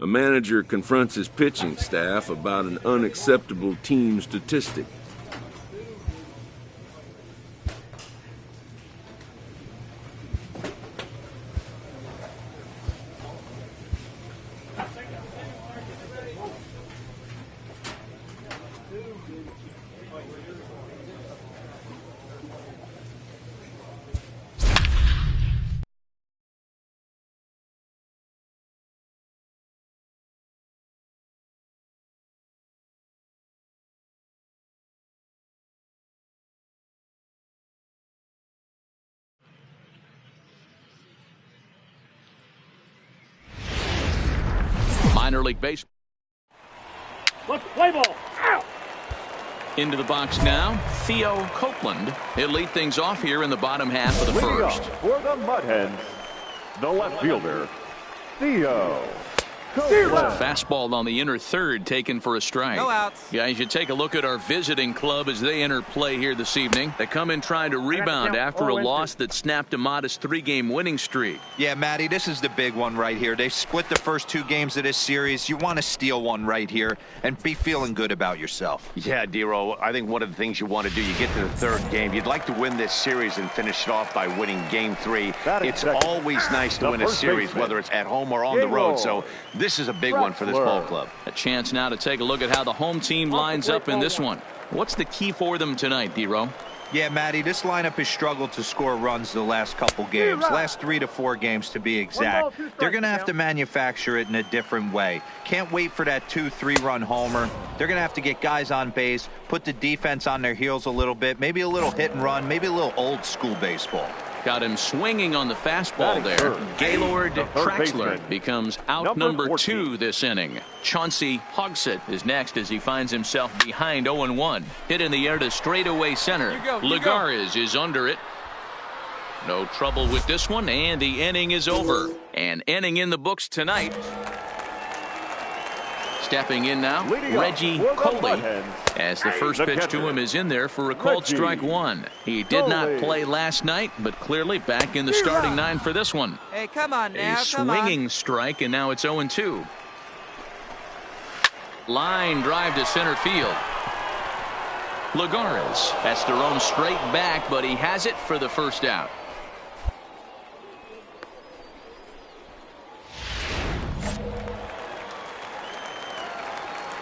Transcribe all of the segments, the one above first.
A manager confronts his pitching staff about an unacceptable team statistic. Minor league baseball. Let's play ball. Ow! Into the box now, Theo Copeland. He'll lead things off here in the bottom half of the first. For the Mud Hens, the left fielder, Theo Copeland. Fastball on the inner third, taken for a strike. No outs. Guys, you take a look at our visiting club as they enter play here this evening. They come in trying to rebound after a loss that snapped a modest 3-game winning streak. Yeah, Matty, this is the big one right here. They split the first 2 games of this series. You want to steal one right here and be feeling good about yourself. Yeah, Dero, I think one of the things you want to do, you get to the 3rd game, you'd like to win this series and finish it off by winning game 3. It's always nice to win a series, whether it's at home or on the road. So this is a big one for this ball club. A chance now to take a look at how the home team lines up in this one. What's the key for them tonight, Dero? Yeah, Matty, this lineup has struggled to score runs the last couple games, last 3 to 4 games to be exact. They're going to have to manufacture it in a different way. Can't wait for that 2-3 run homer. They're going to have to get guys on base, put the defense on their heels a little bit, maybe a little hit and run, maybe a little old school baseball. Got him swinging on the fastball there. Gaylord Traxler becomes out number 2 this inning. Chauncey Hogsett is next as he finds himself behind 0-1. Hit in the air to straightaway center. Lagares is under it. No trouble with this one, and the inning is over. An inning in the books tonight. Stepping in now, Reggie Coley, as the first pitch to him is in there for a called strike 1. He did not play last night, but clearly back in the starting 9 for this one. Hey, come on now, a swinging strike, and now it's 0-2. Line drive to center field. Lagares has to roam straight back, but he has it for the first out.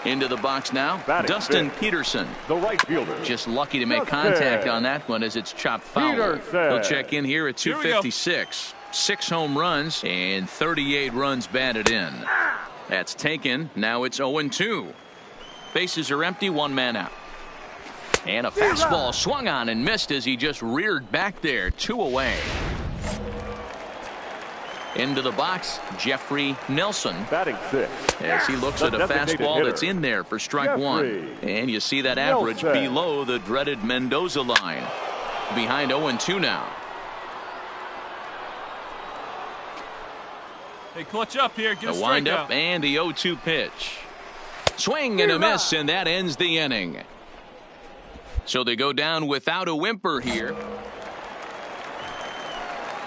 Into the box now, Dustin Peterson. The right fielder. Just lucky to make contact on that one as it's chopped foul. He'll check in here at 256. 6 home runs and 38 runs batted in. That's taken. Now it's 0-2. Bases are empty, 1 man out. And a fastball swung on and missed as he just reared back there. 2 away. Into the box, Jeffrey Nelson. Batting 6th. As he looks at a fastball that's in there for strike 1. And you see that average below the dreaded Mendoza line. Behind 0-2 now. Hey, clutch up here. Get a strikeout. wind up and the 0-2 pitch. Swing and a miss, and that ends the inning. So they go down without a whimper here.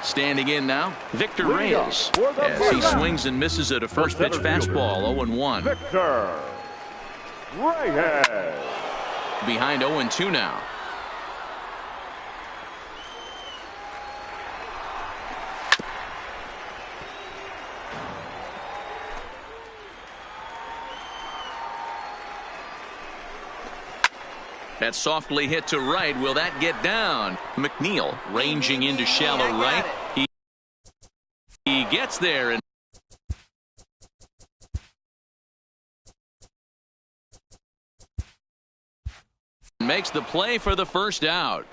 Standing in now, Victor Reyes, as he swings and misses at a first pitch fastball, 0-1. Victor Reyes. Behind 0-2 now. That's softly hit to right. Will that get down? McNeil ranging into shallow right. He gets there and makes the play for the first out.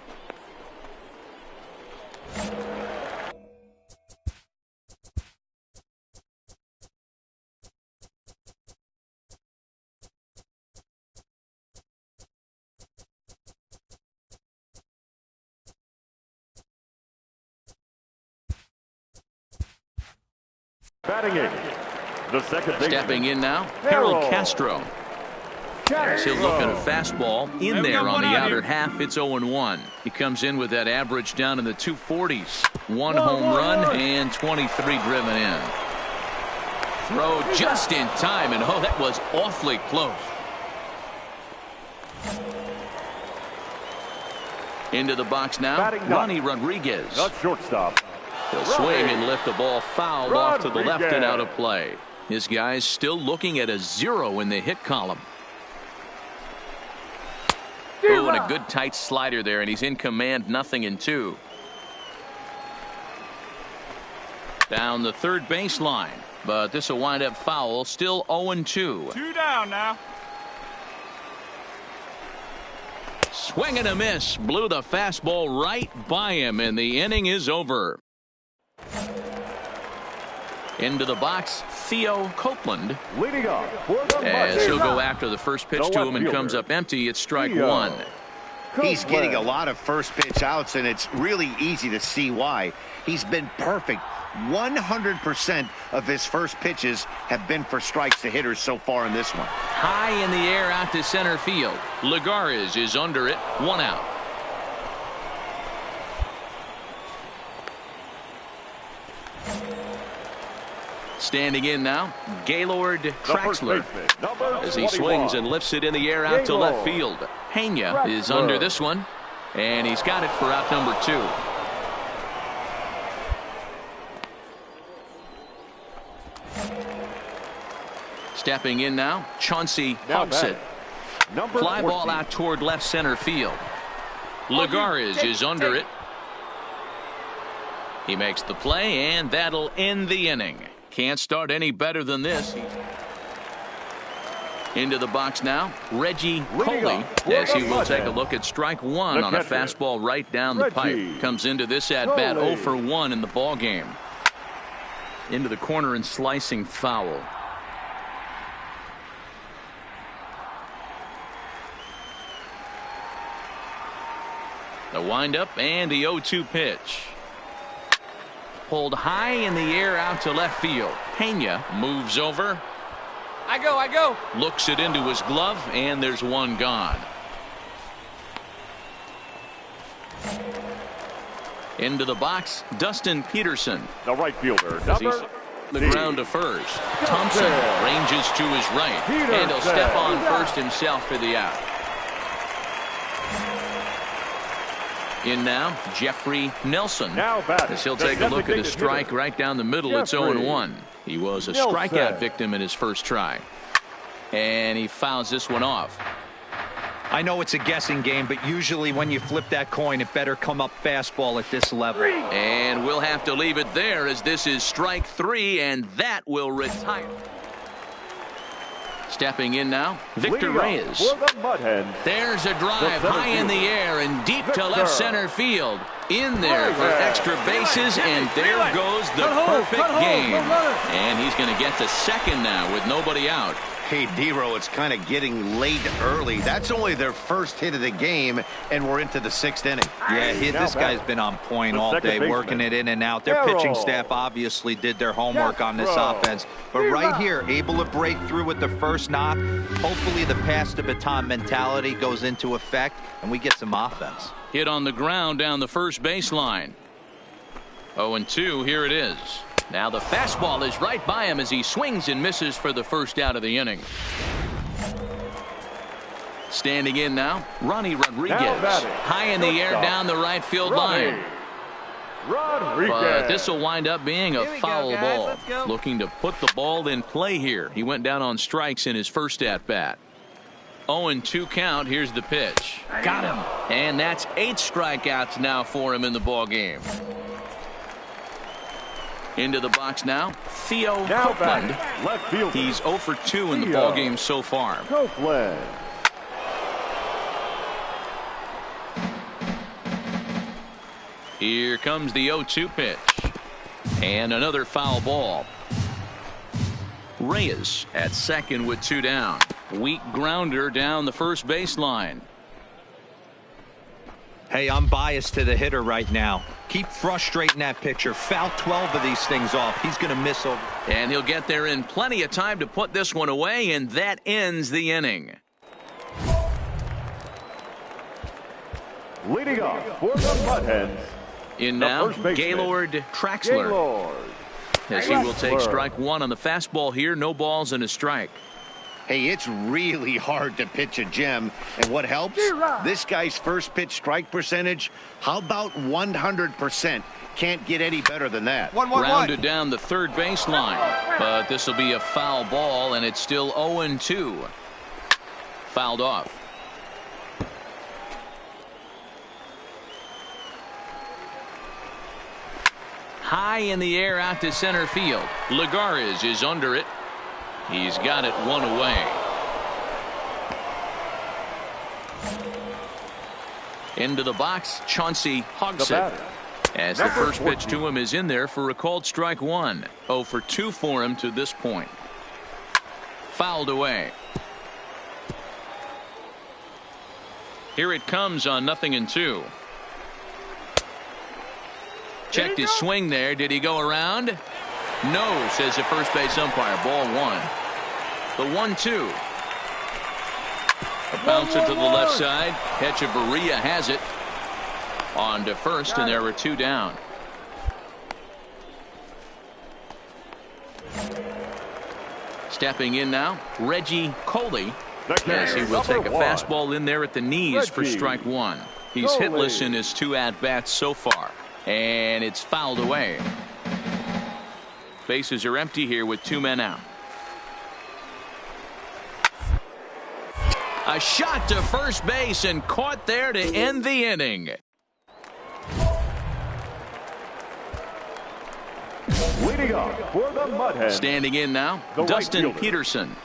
Batting in, the second baseman. Stepping in now, Harold Castro. As he'll look at a fastball in there on the outer half. It's 0-1. He comes in with that average down in the 240s. 1 home run and 23 driven in. throw just in time, and oh, that was awfully close. Into the box now, Ronnie Rodriguez. The shortstop. He'll swing and lift the ball foul off to the left and out of play. This guy's still looking at a 0 in the hit column. Oh, and a good tight slider there, and he's in command, 0-2. Down the third baseline, but this will wind up foul, still 0-2. 2 down now. Swing and a miss, blew the fastball right by him, and the inning is over. Into the box, Theo Copeland. Leading off as he'll go after the first pitch to him and comes up empty. It's strike one. He's getting a lot of first pitch outs, and it's really easy to see why. He's been perfect. 100% of his first pitches have been for strikes to hitters so far in this one. High in the air out to center field. Lagares is under it. 1 out. Standing in now, Gaylord Traxler as he swings and lifts it in the air out to left field. Pena is under this one, and he's got it for out number 2. Stepping in now, Chauncey Hogsett. Fly ball out toward left center field. Lagares is under it. He makes the play, and that'll end the inning. Can't start any better than this. Into the box now, Reggie Coley, as he will take a look at strike one on a fastball right down the pipe. Comes into this at-bat 0 for 1 in the ball game. Into the corner and slicing foul. The windup and the 0-2 pitch. Pulled high in the air out to left field. Pena moves over. I go. Looks it into his glove, and there's one gone. Into the box, Dustin Peterson. The right fielder, the ground to first. Thompson ranges to his right, and he'll step on first himself for the out. In now, Jeffrey Nelson. As he'll take a look at a strike right down the middle. It's 0-1. He was a strikeout victim in his first try. And he fouls this one off. I know it's a guessing game, but usually when you flip that coin, it better come up fastball at this level. And we'll have to leave it there, as this is strike 3, and that will retire. Stepping in now, Victor Reyes. There's a drive high in the air and deep to left center field. In there for extra bases, and there goes the perfect game. And he's going to get to second now with nobody out. Hey, Dero, it's kind of getting late early. That's only their first hit of the game, and we're into the 6th inning. Yeah, this guy's been on point all day, working it in and out. Their pitching staff obviously did their homework on this offense. But right here, able to break through with the first knock. Hopefully the pass the baton mentality goes into effect, and we get some offense. Hit on the ground down the first baseline. 0-2, here it is. Now the fastball is right by him as he swings and misses for the first out of the inning. Standing in now, Ronnie Rodriguez. High in the air down the right field line. But this will wind up being a foul ball. Looking to put the ball in play here. He went down on strikes in his first at-bat. 0-2 count. Here's the pitch. Got him. And that's 8 strikeouts now for him in the ball game. Into the box now, Theo Copeland. He's 0 for 2 in the ball game so far. Here comes the 0-2 pitch. And another foul ball. Reyes at second with 2 down. Weak grounder down the first baseline. Hey, I'm biased to the hitter right now. Keep frustrating that pitcher. Foul 12 of these things off. He's going to miss over. And he'll get there in plenty of time to put this one away, and that ends the inning. Leading off for the Mudhens. In now, Gaylord Traxler. as he will take strike one on the fastball here. No balls and a strike. Hey, it's really hard to pitch a gem. And what helps? This guy's first pitch strike percentage, how about 100%? Can't get any better than that. Grounded down the third baseline. But this will be a foul ball, and it's still 0-2. Fouled off. High in the air out to center field. Lagares is under it. He's got it one away. Into the box, Chauncey Hogsett. As the first pitch to him is in there for a called strike one. 0 for 2 for him to this point. Fouled away. Here it comes on 0-2. Checked his swing there. Did he go around? No, says the first base umpire. Ball one. The 1-2. A bouncer to the left side. Hechavarria has it. On to first, and there were 2 down. Stepping in now, Reggie Coley, as he will take a fastball in there at the knees for strike one. He's hitless in his 2 at-bats so far, and it's fouled away. Bases are empty here with 2 men out. A shot to first base and caught there to end the inning. Leading up for the Mudhead. Standing in now, Dustin Peterson.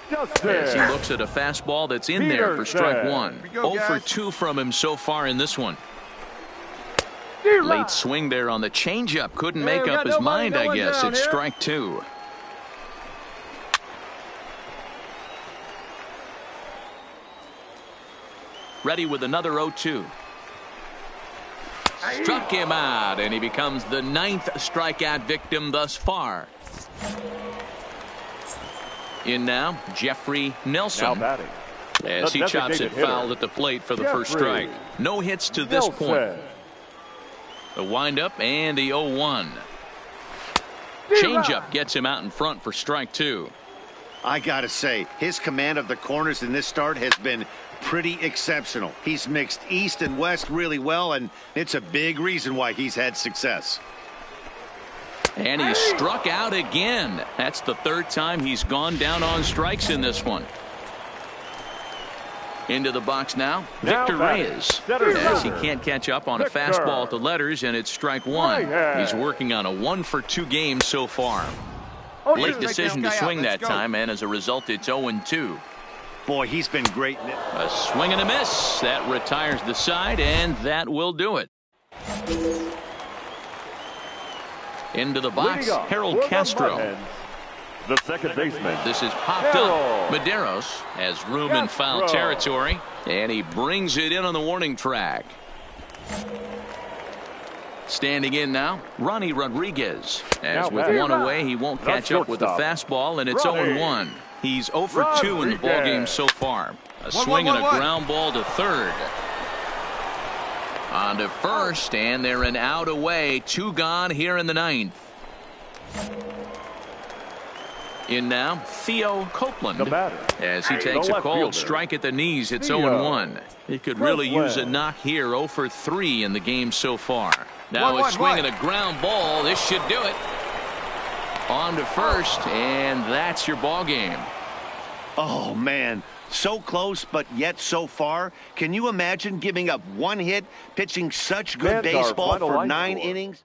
As he looks at a fastball that's in there for strike one. 0 for 2 from him so far in this one. Late swing there on the changeup. Couldn't make up his mind, I guess. It's strike 2. Ready with another 0-2. Struck him out, and he becomes the 9th strikeout victim thus far. In now, Jeffrey Nelson. As he chops it foul at the plate for the first strike. No hits to this point. The windup and the 0-1. Changeup gets him out in front for strike 2. I gotta say, his command of the corners in this start has been pretty exceptional. He's mixed east and west really well, and it's a big reason why he's had success. And he's struck out again. That's the 3rd time he's gone down on strikes in this one. Into the box now, Victor Reyes, as he can't catch up on a fastball at the letters, and it's strike 1. He's working on a 1 for 2 game so far. Late decision to swing that time, and as a result, it's 0-2. Boy, he's been great. A swing and a miss. That retires the side, and that will do it. Into the box, Harold Castro. The second baseman. This is popped up. Medeiros has room in foul territory, and he brings it in on the warning track. Standing in now, Ronnie Rodriguez. As with 1 away, he won't catch up with the fastball, and it's 0-1. He's 0 for 2 in the ballgame so far. A swing and a ground ball to third. On to first, and they're an out away. 2 gone here in the 9th. In now, Theo Copeland. As he takes a cold strike at the knees, it's 0-1. He could really use a knock here. 0 for 3 in the game so far. Now a swing and a ground ball. This should do it. On to first, and that's your ball game. Oh, man. So close, but yet so far. Can you imagine giving up 1 hit, pitching such good baseball for 9 innings?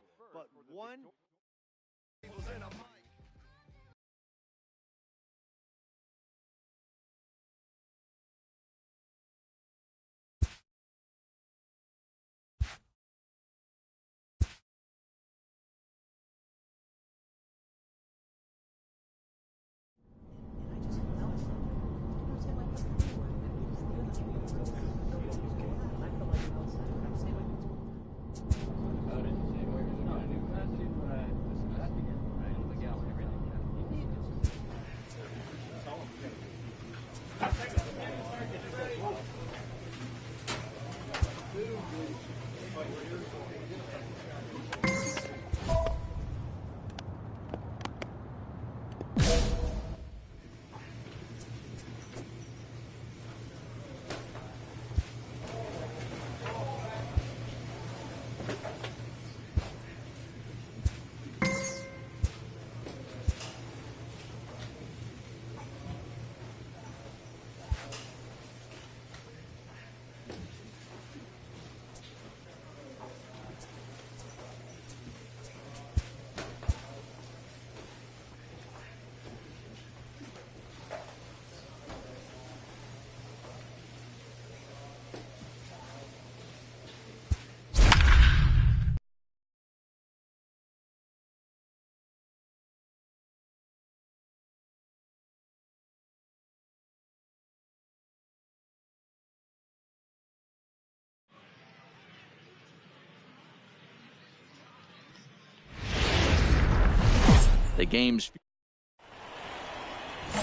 The game's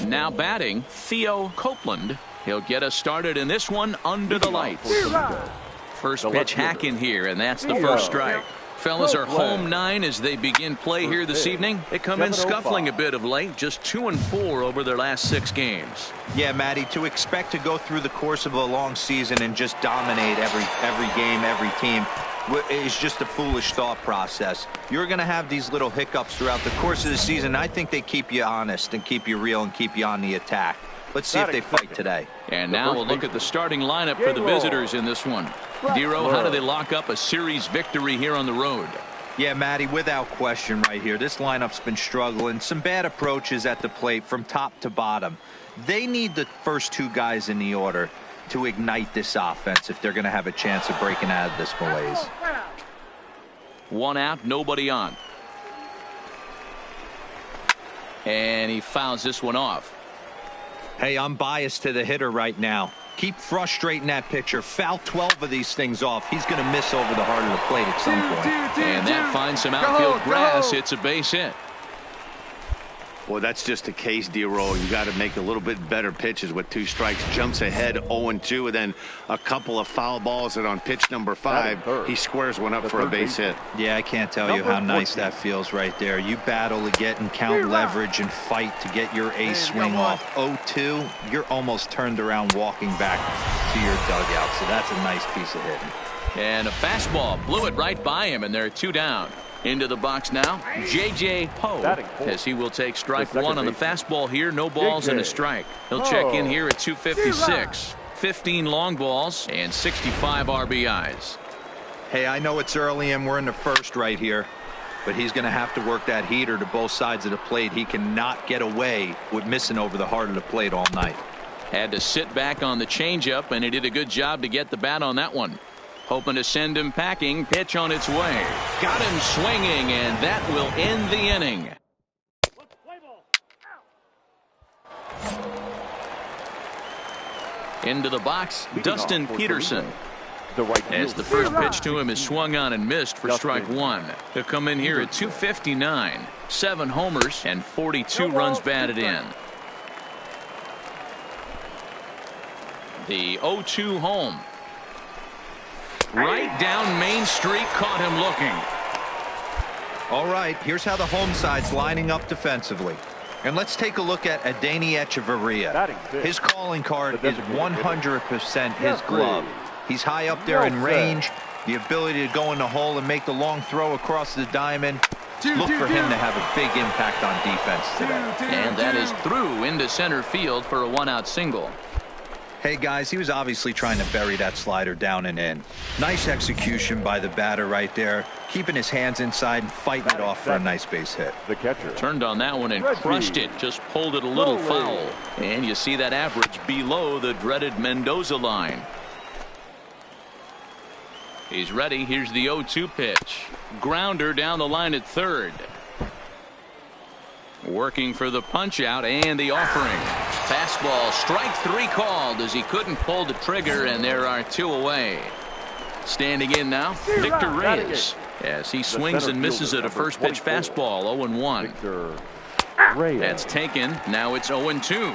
now batting Theo Copeland. He'll get us started in this one under the lights. First pitch hack in here, and that's the first strike. Fellas are home 9 as they begin play here this evening. They come in scuffling a bit of late, just 2-4 over their last 6 games. Yeah, Matty, to expect to go through the course of a long season and just dominate every game, every team is just a foolish thought process. You're going to have these little hiccups throughout the course of the season. I think they keep you honest and keep you real and keep you on the attack. Let's see if they fight today. And now we'll look at the starting lineup for the visitors in this one. Dero, how do they lock up a series victory here on the road? Yeah, Matty, without question right here. This lineup's been struggling. Some bad approaches at the plate from top to bottom. They need the first 2 guys in the order to ignite this offense if they're going to have a chance of breaking out of this malaise. 1 out, nobody on. And he fouls this one off. Hey, I'm biased to the hitter right now. Keep frustrating that pitcher. Foul 12 of these things off. He's going to miss over the heart of the plate at some point. And that finds some outfield grass. It's a base hit. Well, that's just a case, Dero. You got to make a little bit better pitches with 2 strikes. Jumps ahead 0-2, and then a couple of foul balls, and on pitch number 5, he squares one up for a base hit. Yeah, I can't tell you how nice that feels right there. You battle to get and count leverage and fight to get your ace swing off. 0-2, you're almost turned around walking back to your dugout, so that's a nice piece of hitting. And a fastball blew it right by him, and they're 2 down. Into the box now, J.J. Ho, as he will take strike 1 on the fastball here. No balls and a strike. He'll check in here at 256. 15 long balls and 65 RBIs. Hey, I know it's early and we're in the first right here, but he's going to have to work that heater to both sides of the plate. He cannot get away with missing over the heart of the plate all night. Had to sit back on the changeup, and he did a good job to get the bat on that one. Hoping to send him packing. Pitch on its way. Got him swinging, and that will end the inning. Into the box, Dustin Peterson. As the first pitch to him is swung on and missed for strike 1. He'll come in here at 259. 7 homers and 42 runs batted in. The 0-2 home. Right down Main Street, caught him looking. All right, here's how the home side's lining up defensively. And let's take a look at Adeiny Echeverria. His calling card is 100% his glove. He's high up there in range. The ability to go in the hole and make the long throw across the diamond. Look for him to have a big impact on defense today. And that is through into center field for a 1-out single. Hey guys, he was obviously trying to bury that slider down and in. Nice execution by the batter right there, keeping his hands inside and fighting it off for a nice base hit. The catcher turned on that one and crushed it, just pulled it a little foul. And you see that average below the dreaded Mendoza line. He's ready. Here's the 0-2 pitch. Grounder down the line at third. Working for the punch out and the offering. Fastball, strike 3 called as he couldn't pull the trigger, and there are 2 away. Standing in now, Victor Reyes, as he swings and misses at a first pitch fastball. 0-1. That's taken. Now it's 0-2.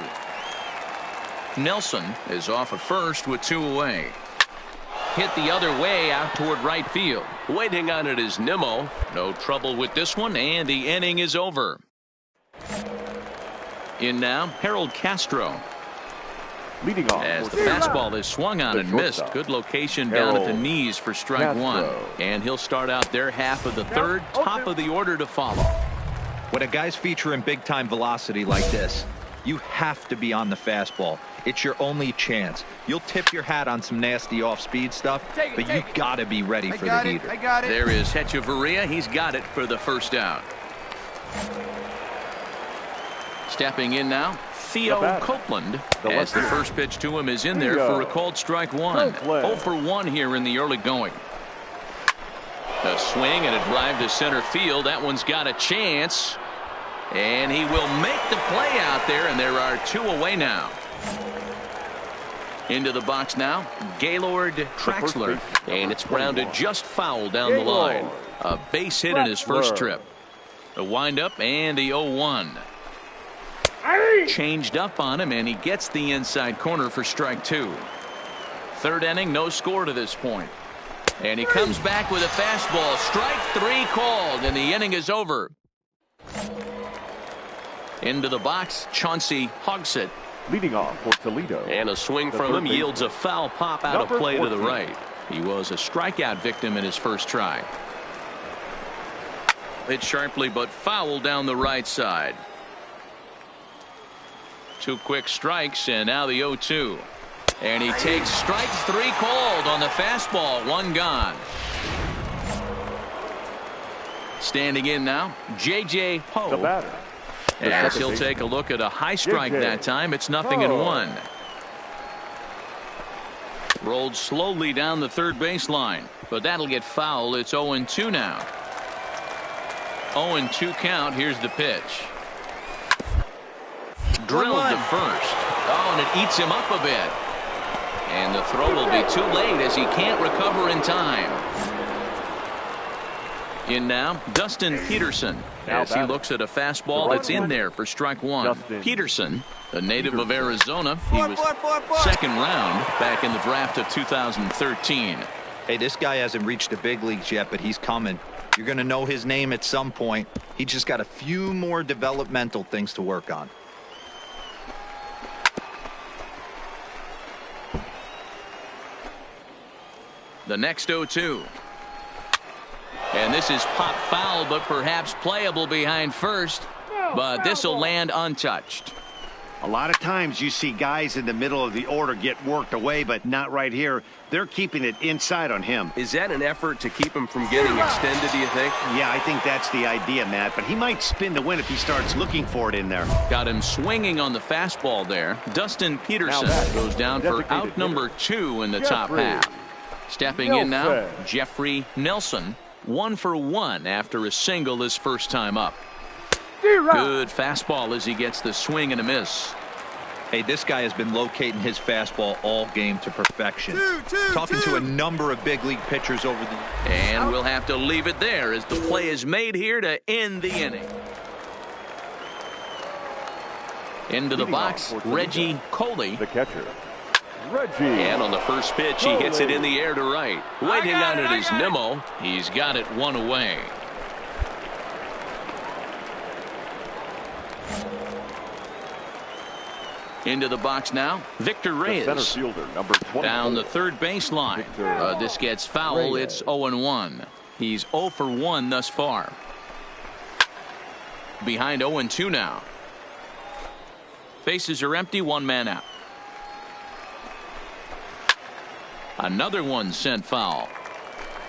Nelson is off at first with 2 away. Hit the other way out toward right field. Waiting on it is Nimmo. No trouble with this one, and the inning is over. In now, Harold Castro. Leading off as the fastball is swung on and missed. Good location down at the knees for strike 1. And he'll start out their half of the third. Top of the order to follow. When a guy's featuring big-time velocity like this, you have to be on the fastball. It's your only chance. You'll tip your hat on some nasty off-speed stuff, but you got to be ready for the heater. There is Echeverria. He's got it for the first out. Stepping in now, Theo Copeland, as the first pitch to him is in there for a called strike 1. 0 for 1 here in the early going. A swing and a drive to center field. That one's got a chance. And he will make the play out there, and there are 2 away now. Into the box now, Gaylord Traxler, and it's grounded just foul down the line. A base hit in his first trip. The windup and the 0-1. Changed up on him, and he gets the inside corner for strike 2. Third inning, no score to this point. And he comes back with a fastball. Strike 3 called, and the inning is over. Into the box, Chauncey Hogsett. Leading off for Toledo. And a swing from him yields a foul pop out of play to the right. He was a strikeout victim in his first try. Hit sharply but foul down the right side. 2 quick strikes, and now the 0-2. And he takes strike 3 called on the fastball. 1 gone. Standing in now, J.J. Ho. The batter. As he'll take a look at a high strike that time. It's 0-1. Rolled slowly down the third baseline, but that'll get foul. It's 0-2 now. 0-2 count. Here's the pitch. Drilled to first. Oh, and it eats him up a bit. And the throw will be too late as he can't recover in time. In now, Dustin Peterson, as he looks at a fastball that's in there for strike 1. Peterson, a native of Arizona, he was second round back in the draft of 2013. Hey, this guy hasn't reached the big leagues yet, but he's coming. You're going to know his name at some point. He just got a few more developmental things to work on. The next 0-2. And this is pop foul, but perhaps playable behind first. But this will land untouched. A lot of times you see guys in the middle of the order get worked away, but not right here. They're keeping it inside on him. Is that an effort to keep him from getting extended, do you think? Yeah, I think that's the idea, Matt. But he might spin to win if he starts looking for it in there. Got him swinging on the fastball there. Dustin Peterson goes down for out number 2 in the top half. Stepping in now, Jeffrey Nelson. 1 for 1 after a single his first time up. Good fastball as he gets the swing and a miss. Hey, this guy has been locating his fastball all game to perfection. Talking to a number of big league pitchers over the... And we'll have to leave it there as the play is made here to end the inning. Into the box, Reggie Coley. The catcher, Reggie. And on the first pitch, he hits it in the air to right. Waiting on it is Nimmo. He's got it 1 away. Into the box now, Victor Reyes. The center fielder, number 24. Down the third baseline. This gets foul. Reyes. It's 0-1. He's 0 for 1 thus far. Behind 0-2 now. Bases are empty, 1 man out. Another one sent foul.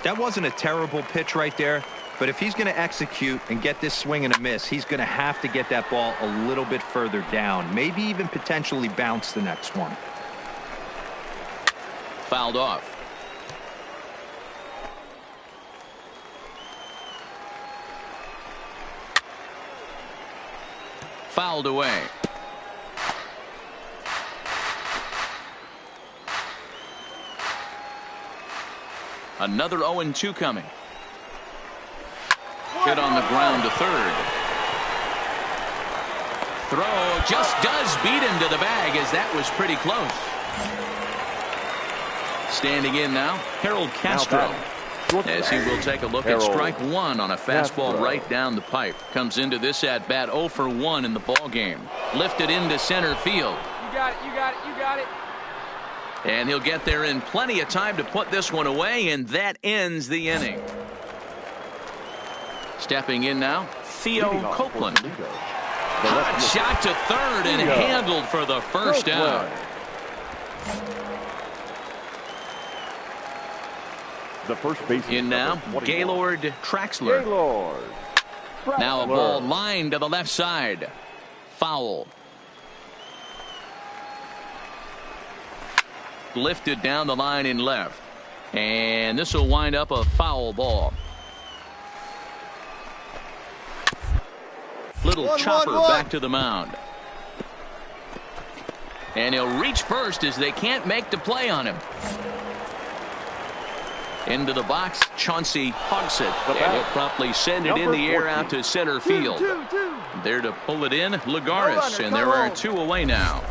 That wasn't a terrible pitch right there, but if he's going to execute and get this swing and a miss, he's going to have to get that ball a little bit further down, maybe even potentially bounce the next one. Fouled off. Fouled away. Another 0-2 coming. Hit on the ground to third. Throw just does beat him to the bag, as that was pretty close. Standing in now, Harold Castro, as he will take a look at strike 1 on a fastball right down the pipe. Comes into this at bat 0 for 1 in the ball game. Lifted into center field. You got it, you got it, you got it. And he'll get there in plenty of time to put this one away, and that ends the inning. Stepping in now, Theo Copeland. Hot shot to third and handled for the first out. The first base in now, Gaylord Traxler. Now a ball lined to the left side. Foul. Lifted down the line in left. And this will wind up a foul ball. Little chopper back to the mound. And he'll reach first as they can't make the play on him. Into the box, Chauncey Hogsett, and he'll promptly send it in the air out to center field. There to pull it in, Lagares, and there are 2 away now.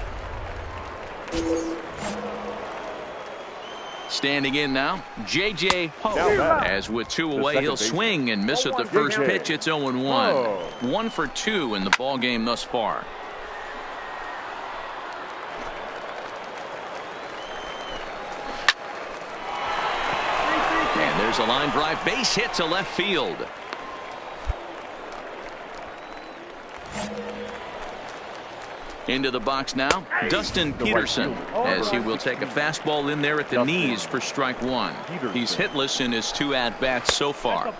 Standing in now, J.J. Poe. As with 2 away, he'll swing and miss at the first pitch. It's 0-1. 1 for 2 in the ball game thus far. And there's a line drive, base hit to left field. Into the box now, Dustin Peterson, as he will take a fastball in there at the knees for strike 1. He's hitless in his 2 at-bats so far.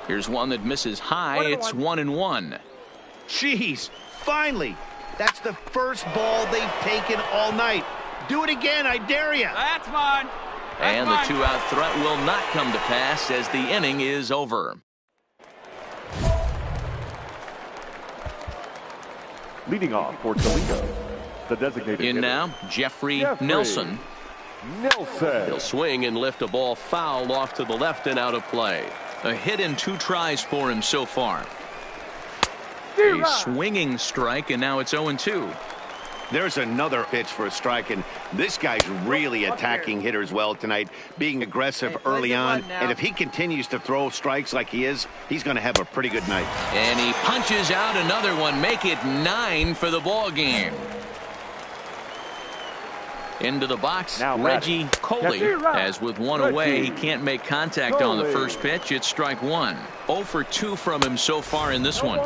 Here's one that misses high. It's 1-1. Jeez, finally. That's the first ball they've taken all night. Do it again, I dare you. That's mine. And the 2-out threat will not come to pass as the inning is over. Leading off for Toledo, the designated in now, Jeffrey Nelson. He'll swing and lift a ball foul off to the left and out of play. A hit in 2 tries for him so far. A swinging strike, and now it's 0-2. There's another pitch for a strike, and this guy's really attacking hitters well tonight, being aggressive early on. And if he continues to throw strikes like he is, he's going to have a pretty good night. And he punches out another one, make it 9 for the ball game. Into the box, now Reggie Coley. As with 1 away, he can't make contact on the first pitch. It's strike 1. 0 for 2 from him so far in this one.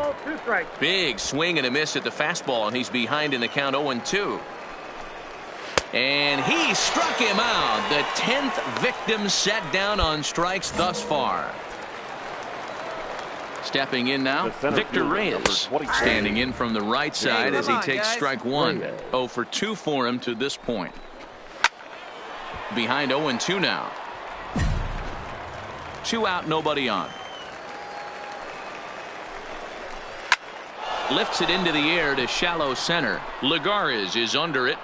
Big swing and a miss at the fastball, and he's behind in the count 0-2. And he struck him out. The 10th victim set down on strikes thus far. Stepping in now, Victor Reyes, standing in from the right side as he takes strike 1. 0 for 2 for him to this point. Behind 0-2 now. 2 out, nobody on. Lifts it into the air to shallow center. Lagares is under it.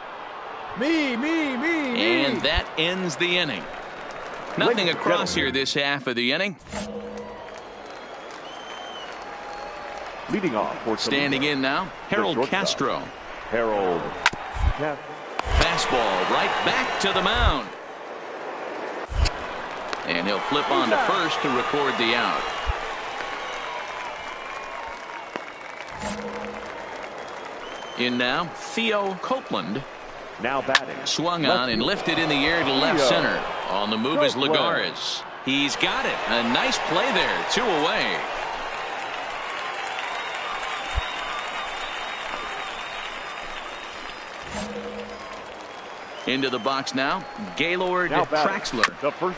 And that ends the inning. Nothing across here this half of the inning. Leading off for standing in now, Harold Castro. Fastball right back to the mound. And he'll flip on to first to record the out. In now, Theo Copeland. Now batting. Swung on and lifted in the air to left center. On the move is Lagares. He's got it. A nice play there. 2 away. Into the box now, Gaylord Traxler.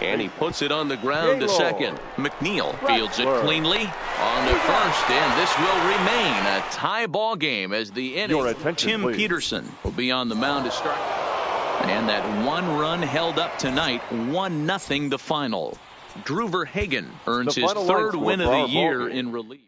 And he puts it on the ground to second. McNeil fields it cleanly on to first, and this will remain a tie ball game as the inning. Tim Peterson will be on the mound to start. And that 1 run held up tonight, 1-0 the final. Drew Verhagen earns his 3rd win of the year in relief.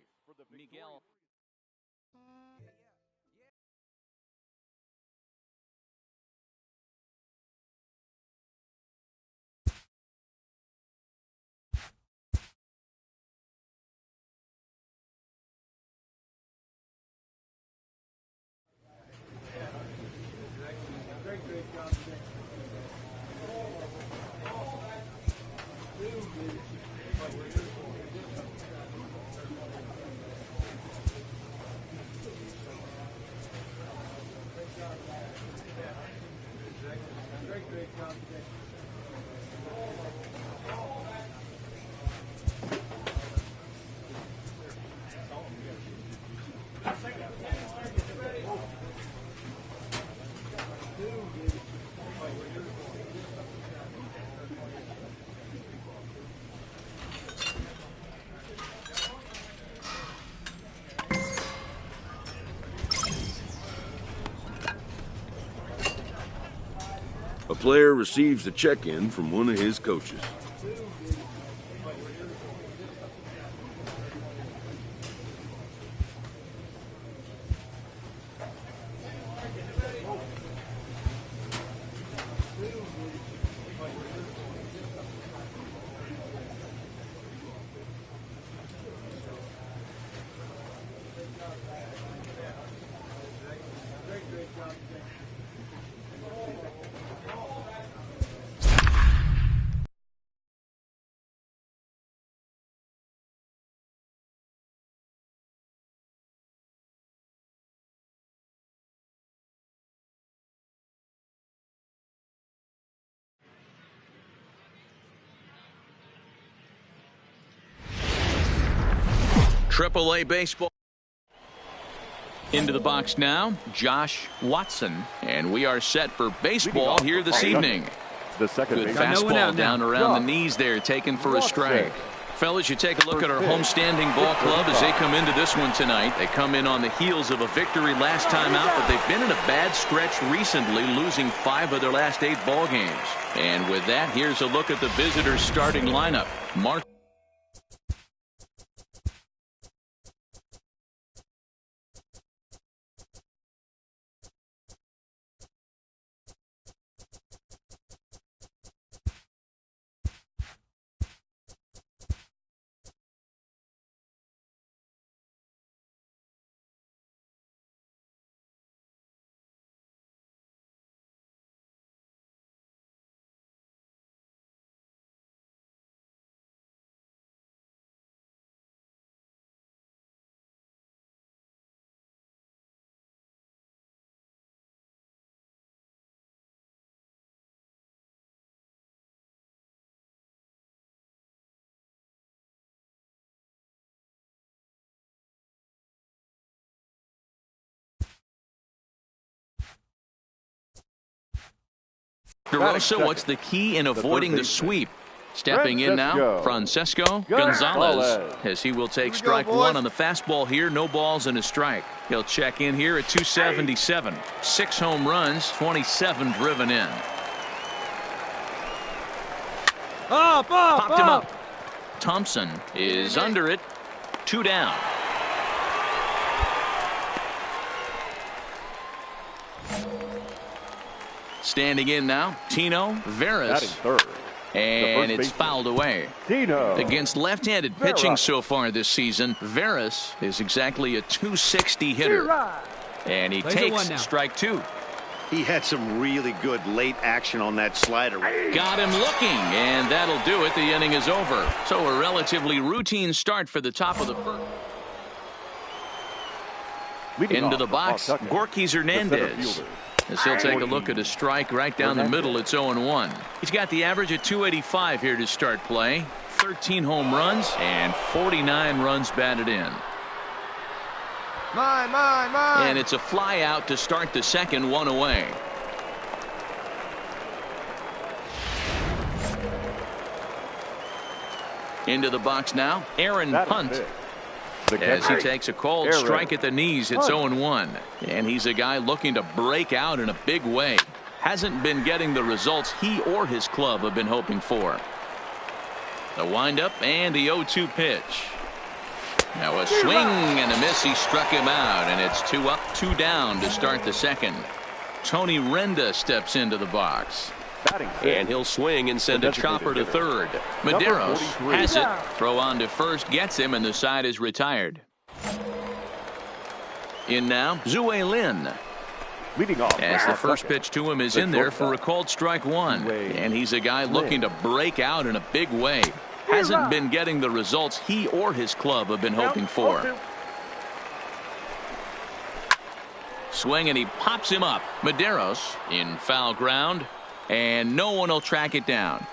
A player receives a check-in from one of his coaches. AAA baseball. Into the box now, Josh Watson. And we are set for baseball here this evening. The second Good baseman. fastball down around the knees there, taken for a strike. Fellas, you take a look at our homestanding ball club as they come into this one tonight. They come in on the heels of a victory last time out, but they've been in a bad stretch recently, losing 5 of their last 8 ball games. And with that, here's a look at the visitors' starting lineup. Mark. DeRosa, what's the key in avoiding the sweep? Stepping in now, Francesco Gonzalez, as he will take strike 1 on the fastball here. No balls and a strike. He'll check in here at 277. 6 home runs, 27 driven in. Popped him up. Thompson is under it. 2 down. Standing in now, Tino Veras. And it's fouled away. Against left-handed pitching so far this season, Veras is exactly a 260 hitter. And he takes strike 2. He had some really good late action on that slider. Got him looking, and that'll do it. The inning is over. So a relatively routine start for the top of the first. Into the box, Gorky Hernandez. As he'll take a look at a strike right down the middle. It's 0-1. He's got the average at 285 here to start play. 13 home runs and 49 runs batted in. And it's a fly out to start the second, 1 away. Into the box now, Aaron Hunt. As he takes a cold strike at the knees, it's 0-1. And he's a guy looking to break out in a big way. Hasn't been getting the results he or his club have been hoping for. The windup and the 0-2 pitch. Now a swing and a miss. He struck him out, and it's 2 up, 2 down to start the second. Tony Renda steps into the box. And he'll swing and send a chopper to third. Medeiros has it. Throw on to first gets him, and the side is retired. In now, Zue Lin. As the first pitch to him is in there for a called strike 1. And he's a guy looking to break out in a big way. Hasn't been getting the results he or his club have been hoping for. Swing, and he pops him up. Medeiros in foul ground. And no one will track it down.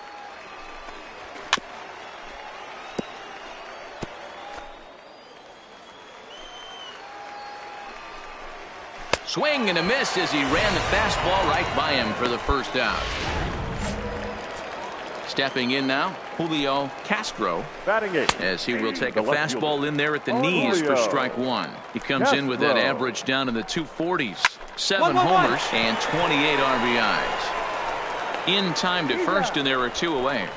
Swing and a miss as he ran the fastball right by him for the first out. Stepping in now, Julio Castro, as he will take a fastball in there at the knees for strike 1. He comes in with that average down in the 240s. 7 homers and 28 RBIs. In time to first, and there are 2 away.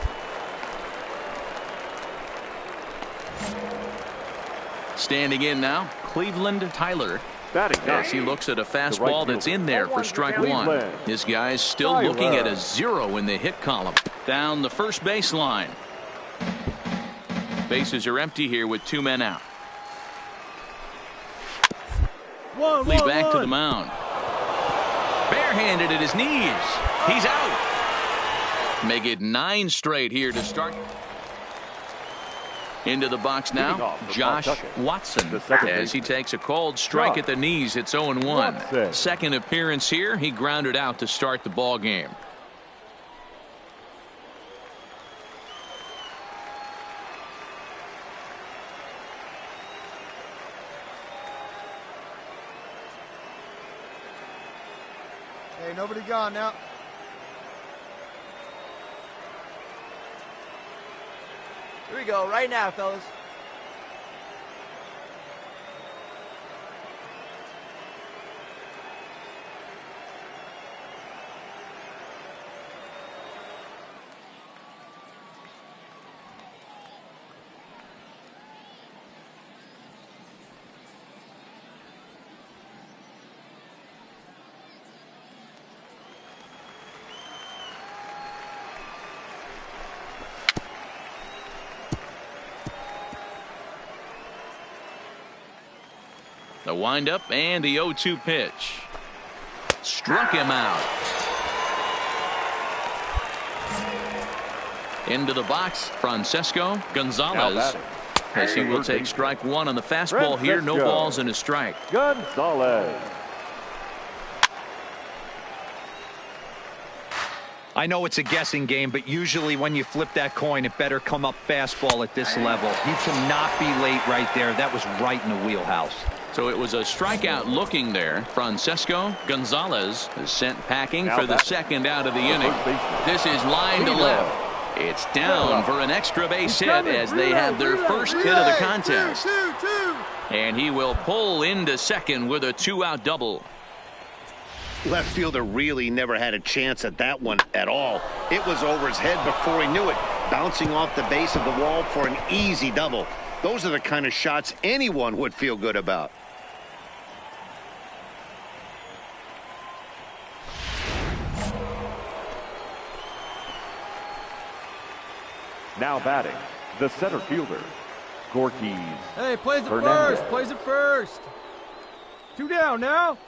Standing in now, Cleveland Tyler. As he looks at a fastball that's in there for strike 1. His guy's still looking at a 0 in the hit column. Down the first baseline. Bases are empty here with 2 men out. Lee back to the mound. Barehanded at his knees. He's out. Make it 9 straight here to start. Into the box now, Josh Watson, as he takes a cold strike at the knees. It's 0-1. Second appearance here. He grounded out to start the ball game. Okay, nobody gone now. Here we go, right now, fellas. The windup and the 0-2 pitch. Struck him out. Into the box, Francesco Gonzalez, as he will take strike one on the fastball here. No balls and a strike. Gonzalez. I know it's a guessing game, but usually when you flip that coin, it better come up fastball at this level. You cannot be late right there. That was right in the wheelhouse. So it was a strikeout looking there. Francesco Gonzalez is sent packing for the second out of the inning. This is line to left. It's down for an extra base hit as they have their first hit of the contest. And he will pull into second with a 2-out double. Left fielder really never had a chance at that one at all. It was over his head before he knew it, bouncing off the base of the wall for an easy double. Those are the kind of shots anyone would feel good about. Now batting, the center fielder, Gorky. Hey, plays it first. Plays it first. 2 down now.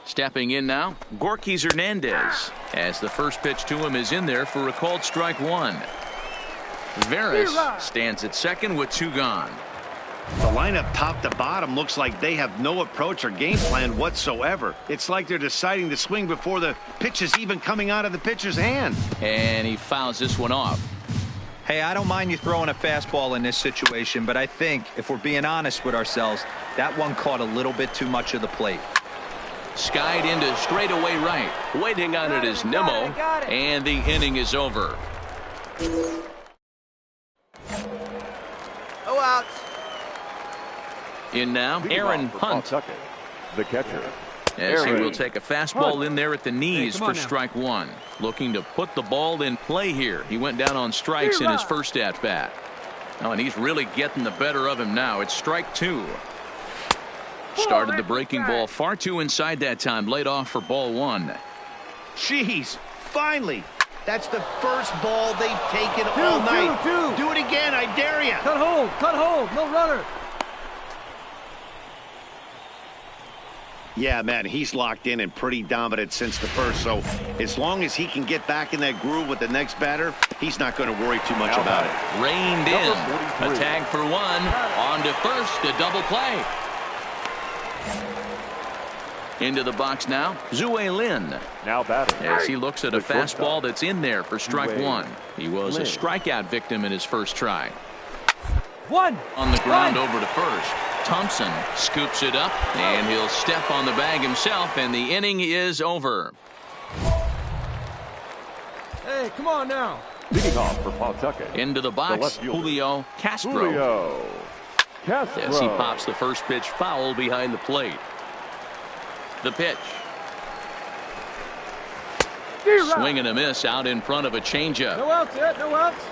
Stepping in now, Gorky Hernandez, as the first pitch to him is in there for a called strike one. Veras stands at second with 2 gone. The lineup top to bottom looks like they have no approach or game plan whatsoever. It's like they're deciding to swing before the pitch is even coming out of the pitcher's hand. And he fouls this one off. Hey, I don't mind you throwing a fastball in this situation, but I think if we're being honest with ourselves, that one caught a little bit too much of the plate. Skied into straightaway right. Waiting on it is Nimmo, and the inning is over. Oh, outs. In now, Aaron Hunt, the catcher. as he will take a fastball in there at the knees for strike one. Looking to put the ball in play here. He went down on strikes in his first at bat. Oh, and he's really getting the better of him now. It's strike 2. Started the breaking ball far too inside that time. Laid off for ball 1. Jeez, finally. That's the first ball they've taken all night. Do it again, I dare you. Cut hold, no runner. Yeah, man, he's locked in and pretty dominant since the first, so as long as he can get back in that groove with the next batter, he's not going to worry too much about it. Reined in. A tag for 1. On to first, a double play. Into the box now, Zue Lin. Now batting, as he looks at a fastball that's in there for strike 1. He was a strikeout victim in his first try. 1 on the ground over to first. Thompson scoops it up, and he'll step on the bag himself, and the inning is over. Hey, come on now. leading off for Pawtucket. Into the box, Julio Castro. As he pops the first pitch foul behind the plate. The pitch. Swing and a miss out in front of a changeup. No outs yet, no outs.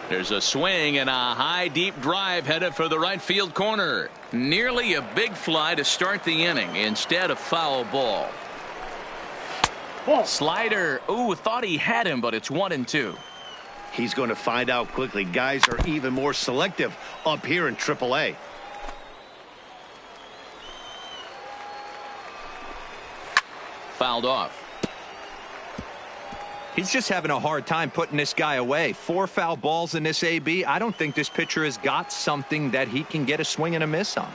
There's a swing and a high deep drive headed for the right field corner. Nearly a big fly to start the inning instead of foul ball. Slider. Ooh, thought he had him, but it's 1-2. He's going to find out quickly. Guys are even more selective up here in AAA. Fouled off. He's just having a hard time putting this guy away. 4 foul balls in this AB. I don't think this pitcher has got something that he can get a swing and a miss on.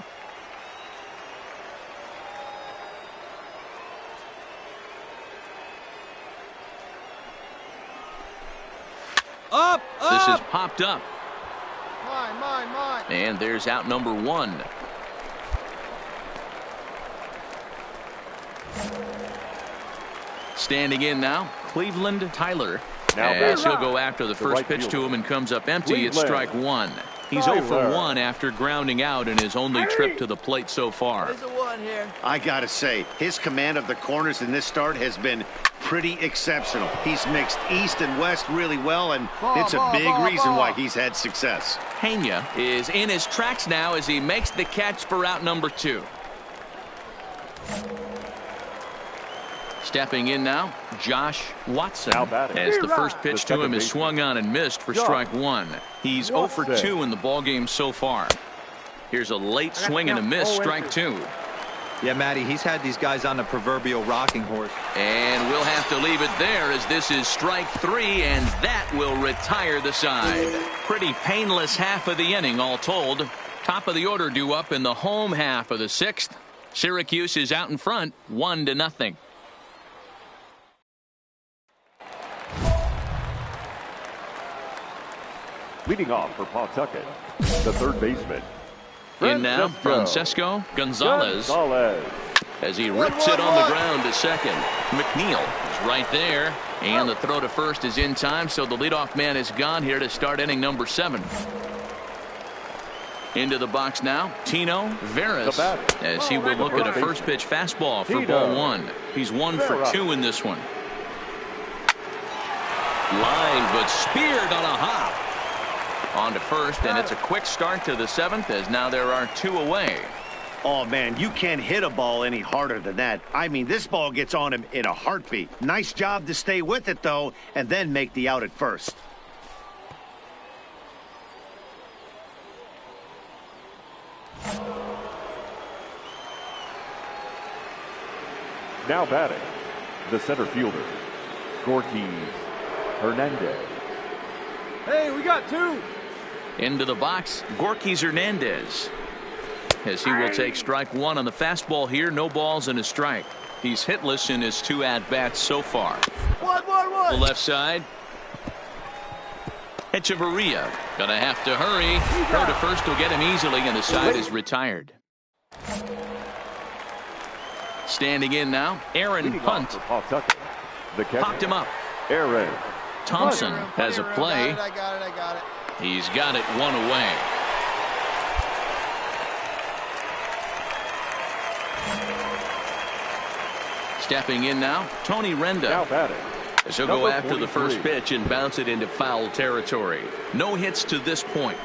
Up. This is popped up. Mine. And there's out number 1. Standing in now, Cleveland Tyler. As he'll go after the first pitch to him and comes up empty, it's strike one. He's 0 for 1 after grounding out in his only trip to the plate so far. I gotta say, his command of the corners in this start has been pretty exceptional. He's mixed east and west really well, and it's a big reason why he's had success. Pena is in his tracks now as he makes the catch for out number 2. Stepping in now, Josh Watson, as the first pitch to him is swung on and missed for strike one. He's 0 for 2 in the ballgame so far. Here's a late swing and a miss, strike 2. Yeah, Matty, he's had these guys on the proverbial rocking horse. And we'll have to leave it there as this is strike 3, and that will retire the side. Pretty painless half of the inning all told. Top of the order due up in the home half of the 6th. Syracuse is out in front, 1-0. Leading off for Pawtucket, the third baseman. In now, Francesco Gonzalez. As he rips it on the ground to second. McNeil is right there. And the throw to first is in time, so the leadoff man is gone here to start inning number 7. Into the box now, Tino Veras, as he will look at a first pitch fastball for ball 1. He's 1 for 2 in this one. Line, but speared on a hop. On to first, and it's a quick start to the 7th as now there are 2 away. Oh, man, you can't hit a ball any harder than that. I mean, this ball gets on him in a heartbeat. Nice job to stay with it, though, and then make the out at first. Now batting, the center fielder, Gorky Hernandez. Hey, we got 2. Into the box, Gorky Hernandez, as he will take strike 1 on the fastball here. No balls and a strike. He's hitless in his 2 at-bats so far. The left side. Echeverria gonna have to hurry. Throw to first will get him easily, and the side is retired. Standing in now, Aaron Hunt. Popped him up. Aaron Thompson has a play. I got it. He's got it 1 away. Stepping in now, Tony Renda. Now batting. As he'll go after the first pitch and bounce it into foul territory. No hits to this point.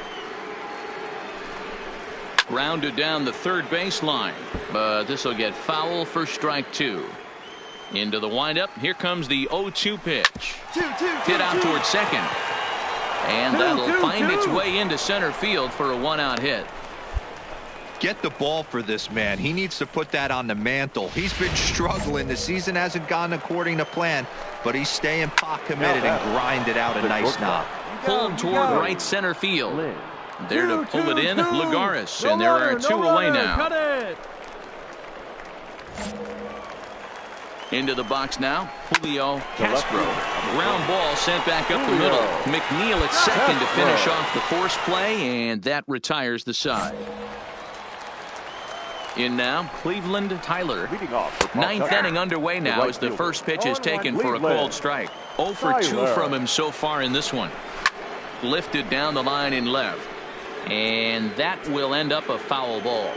Grounded down the third baseline, but this will get foul for strike 2. Into the windup. Here comes the 0-2 pitch. Hit out towards second. And that'll find its way into center field for a 1-out hit. Get the ball for this man. He needs to put that on the mantle. He's been struggling. The season hasn't gone according to plan, but he's staying pot committed and grinded out a nice knock. Pulled toward right center field. There to pull it in, Lagares, and there are 2 away now. Into the box now, Julio Castro. Ground ball sent back up the middle. McNeil at second to finish off the force play, and that retires the side. In now, Cleveland Tyler. 9th inning underway now as the first pitch is taken for a cold strike. 0 for 2 from him so far in this one. Lifted down the line in left. And that will end up a foul ball.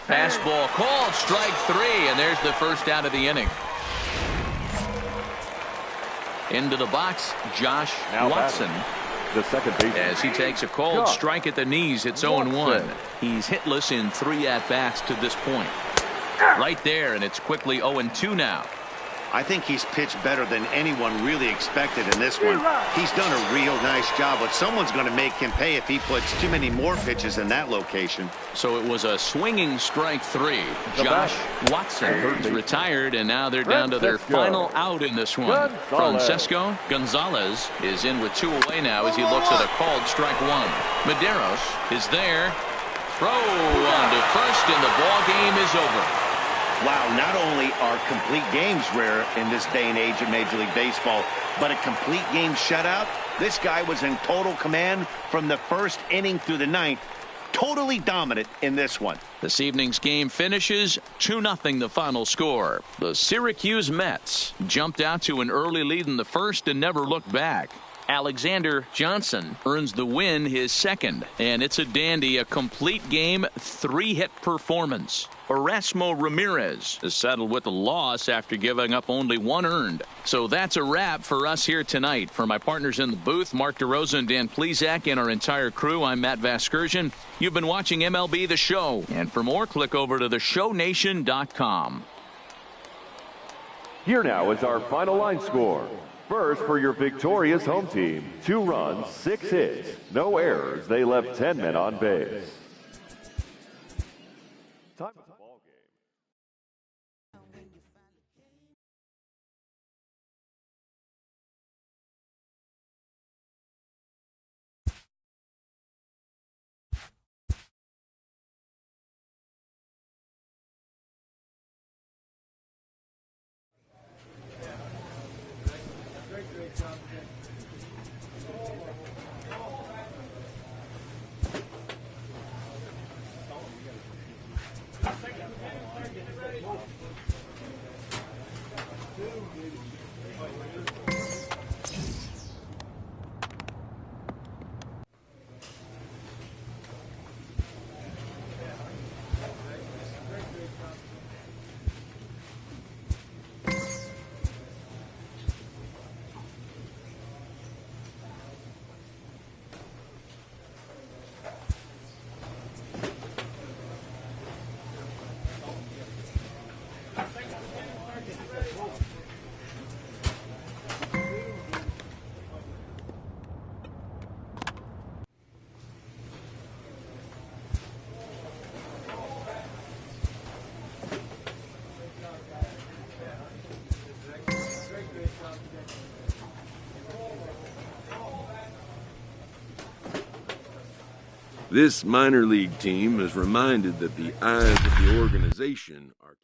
Fastball called, strike 3, and there's the first out of the inning. Into the box, Josh Watson. The second base. As he takes a cold strike at the knees, it's 0-1. He's hitless in 3 at-bats to this point. Right there, and it's quickly 0-2 now. I think he's pitched better than anyone really expected in this one. He's done a real nice job, but someone's going to make him pay if he puts too many more pitches in that location. So it was a swinging strike 3. Josh Watson is retired, and now they're down to their final out in this one. Francesco Gonzalez is in with 2 away now as he looks at a called strike 1. Medeiros is there. Throw on to first, and the ball game is over. Wow, not only are complete games rare in this day and age of Major League Baseball, but a complete game shutout. This guy was in total command from the first inning through the ninth. Totally dominant in this one. This evening's game finishes 2-0 the final score. The Syracuse Mets jumped out to an early lead in the first and never looked back. Alexander Johnson earns the win, his second, and it's a dandy, a complete game, 3-hit performance. Erasmo Ramirez is settled with a loss after giving up only 1 earned. So that's a wrap for us here tonight. For my partners in the booth, Mark DeRosa and Dan Plesac, and our entire crew, I'm Matt Vasgersian. You've been watching MLB The Show, and for more, click over to theshownation.com. Here now is our final line score. First, for your victorious home team, 2 runs, 6 hits, no errors. They left 10 men on base. Time of the ball game. This minor league team is reminded that the eyes of the organization are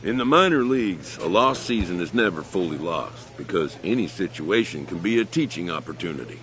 In the minor leagues, a lost season is never fully lost because any situation can be a teaching opportunity.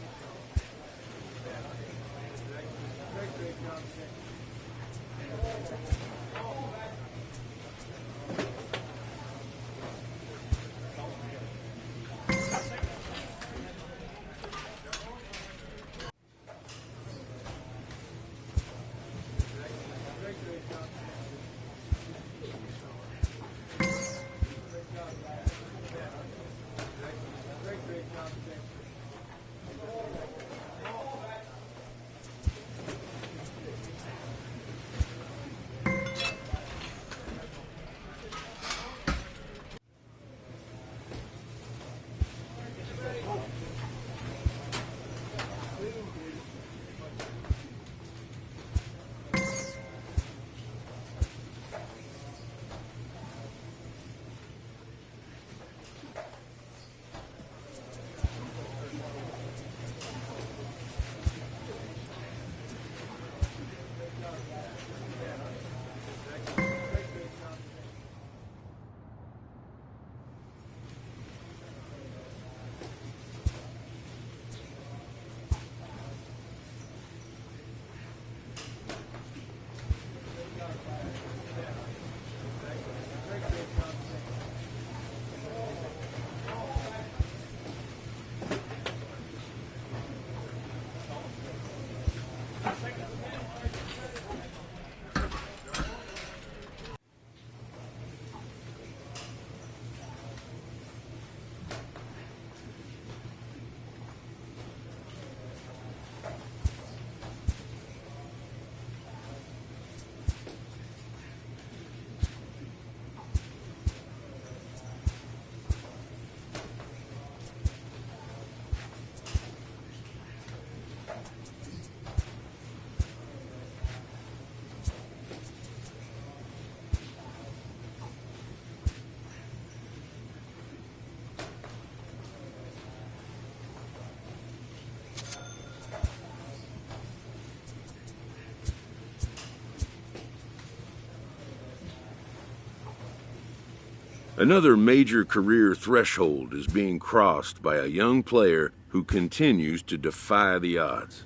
Another major career threshold is being crossed by a young player who continues to defy the odds.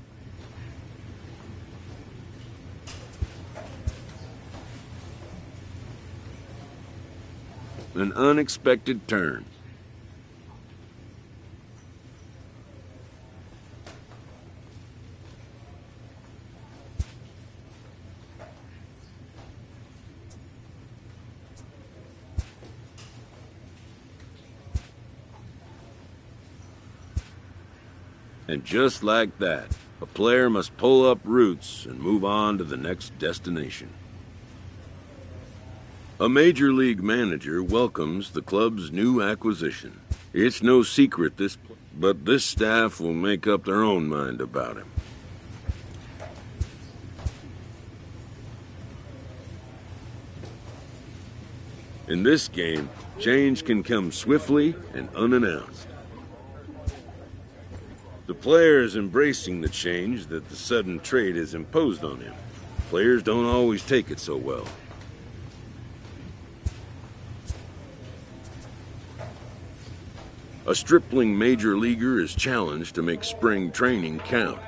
An unexpected turn. And just like that, a player must pull up roots and move on to the next destination. A major league manager welcomes the club's new acquisition. It's no secret but this staff will make up their own mind about him. In this game, change can come swiftly and unannounced. The player is embracing the change that the sudden trade has imposed on him. Players don't always take it so well. A stripling major leaguer is challenged to make spring training count.